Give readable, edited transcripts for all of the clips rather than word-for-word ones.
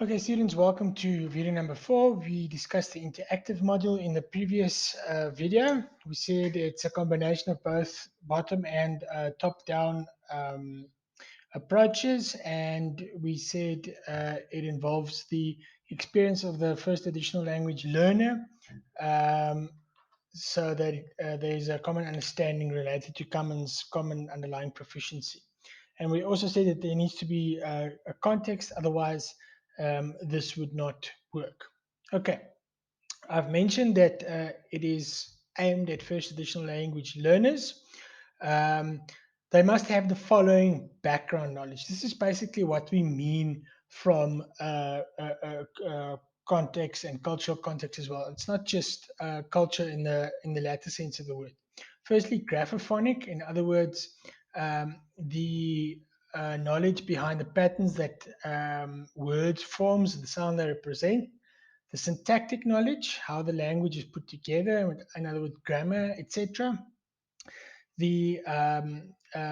Okay, students, welcome to video number 4. We discussed the interactive module in the previous video. We said it's a combination of both bottom and top-down approaches, and we said it involves the experience of the first additional language learner, um, so that there is a common understanding related to common underlying proficiency. And we also said that there needs to be a context, otherwise this would not work. Okay, I've mentioned that it is aimed at first additional language learners. Um, they must have the following background knowledge. This is basically what we mean from context and cultural context as well. It's not just culture in the latter sense of the word. Firstly, graphophonic, in other words, the knowledge behind the patterns that words forms, the sound they represent. The syntactic knowledge, how the language is put together, in other words, grammar, etc. The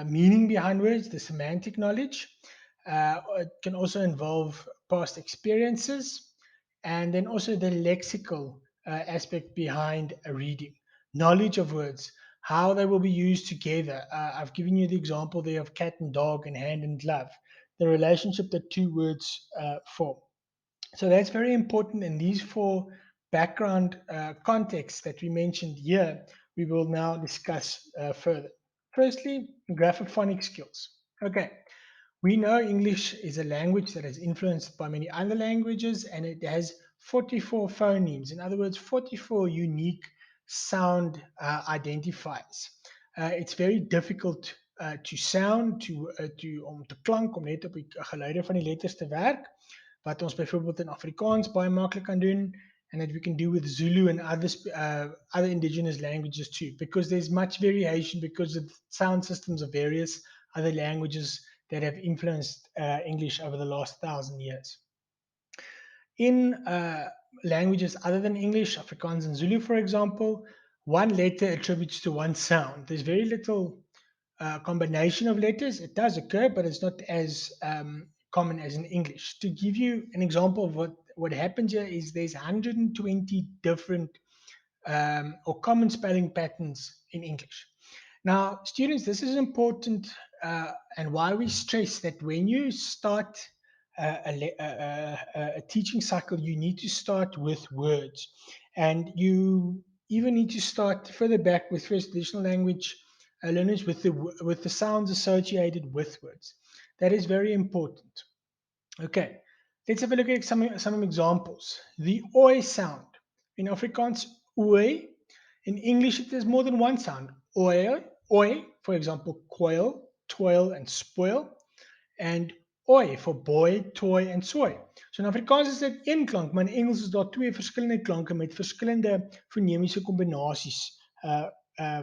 meaning behind words, the semantic knowledge. It can also involve past experiences, and then also the lexical aspect behind a reading, knowledge of words, how they will be used together. I've given you the example there of cat and dog and hand and glove, the relationship that two words form. So that's very important. And these four background contexts that we mentioned here, we will now discuss further. Firstly, graphophonic skills. Okay, we know English is a language that is influenced by many other languages, and it has 44 phonemes. In other words, 44 unique sound identifiers. It's very difficult to sound, om te klank, om net op die geluide van die letters te werk, wat ons byvoorbeeld in Afrikaans baie maklik kan doen, and that we can do with Zulu and other indigenous languages too, because there's much variation because of sound systems of various other languages that have influenced English over the last 1,000 years. In languages other than English, Afrikaans and Zulu, for example, one letter attributes to one sound. There's very little combination of letters. It does occur, but it's not as common as in English. To give you an example of what happens here is there's 120 different or common spelling patterns in English. Now, students, this is important, and why we stress that when you start a teaching cycle, you need to start with words, and you even need to start further back with first additional language learners with the sounds associated with words. That is very important. Okay, let's have a look at some examples. The oi sound in Afrikaans, oi. In English, it has more than one sound. Oi, oi, for example, coil, toil, and spoil. And oi for boy, toy, and soy. So in Afrikaans is dit een klank, maar in Engels is daar twee verskillende klanke met verskillende fonemiese kombinasies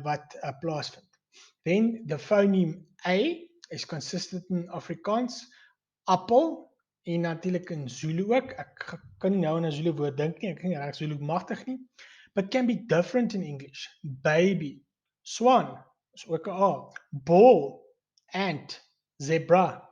wat plaasvind. Then the phoneme A is consistent in Afrikaans. Appel, en natuurlik in Zulu ook. Ek kan nie nou aan 'n Zulu woord dink nie, ek is nie reg Zulu magtig nie. But can be different in English. Baby, swan, is ook 'n A. Ball, ant, zebra.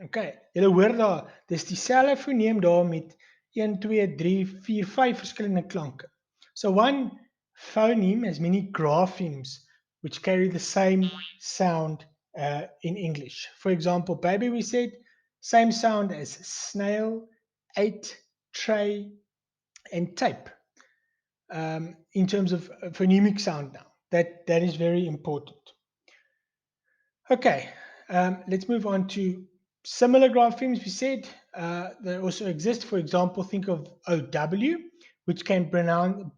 Okay, julle hoor daar, dis dieselfde foneem daar met 1, 2, 3, 4, 5 verskillende klanke. So one phoneme has many graphemes which carry the same sound in English. For example, baby, we said, same sound as snail, eight, tray, and tape. In terms of phonemic sound now, that is very important. Okay, let's move on to similar graphemes. We said they also exist. For example, think of OW, which can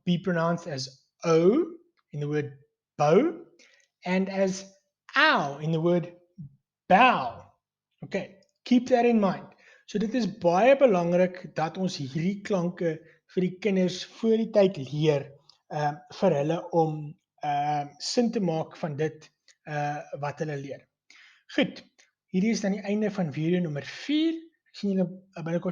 be pronounced as O in the word bow, and as ow in the word bow. Okay, keep that in mind. So dit is baie belangrik dat ons hierdie klanke vir die kinders voor die tyd leer vir hulle om sin te maak van dit wat hulle leer. Goed, hierdie is dan die einde van video nommer 4. Ek sien julle binnekort